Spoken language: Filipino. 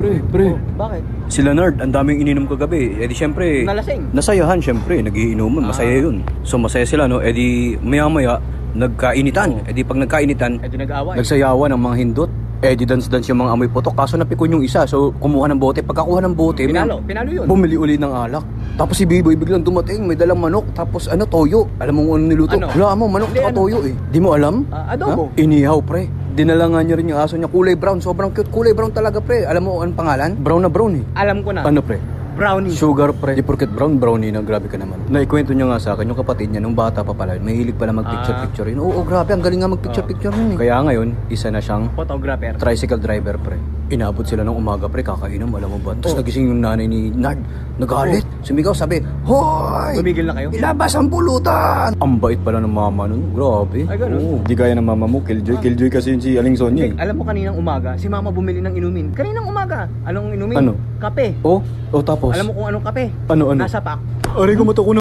Pre. Bakit? Sila Nard, ang daming ininom kagabi. Eh di syempre, Nalasing. nasayahan syempre, nagiinuman, masaya yun. So masaya sila, no? Eh di maya-maya, nagkainitan. Eh di pag nagkainitan, Eh di nag-aaway. nagsayawan ng mga hindot. Eh di dance-dance yung mga amoy putok. Kaso napikon yung isa, so kumuha ng bote. Pagkakuha ng bote, Pinalo yun. bumili uli ng alak. Tapos si Biboy biglang dumating, may dalang manok. Tapos toyo. Alam mo kung ano niluto? Ano? Wala mo, manok Hindi, at toyo eh. Di mo alam? Adobo. Ha? Inihaw pre. Dinala nga niya rin yung aso niya, kulay brown. Sobrang cute, kulay brown talaga pre. Alam mo anong pangalan? Brown na brown eh. Alam ko na. Ano pre? Brownie. Sugar pre. Di porket brown, brownie na, grabe ka naman. Naikwento niya nga sa akin, yung kapatid niya, nung bata pa pala, mahilig pala mag-picture-picture yun. Oo, grabe, ang galing nga mag-picture-picture yun eh. Kaya ngayon, isa na siyang Photographer. tricycle driver pre. Inabot sila ng umaga pre, kakainom, alam mo ba? Tapos nagising yung nanay ni Nard, nagalit, sumigaw, sabi, Hoy! Tumigil na kayo? Ilabas ang pulutan! Ang bait pala ng mama nun, grabe. Ay, ganun? Oo, di kaya ng mama mo, Killjoy kasi yun si Aling Sonia eh. Alam mo kaninang umaga, si mama bumili ng inumin. Kaninang umaga, anong inumin? Ano? Kape. Oh, tapos? Alam mo kung anong kape? Ano? Nasa pack. Aray ko, matuko na.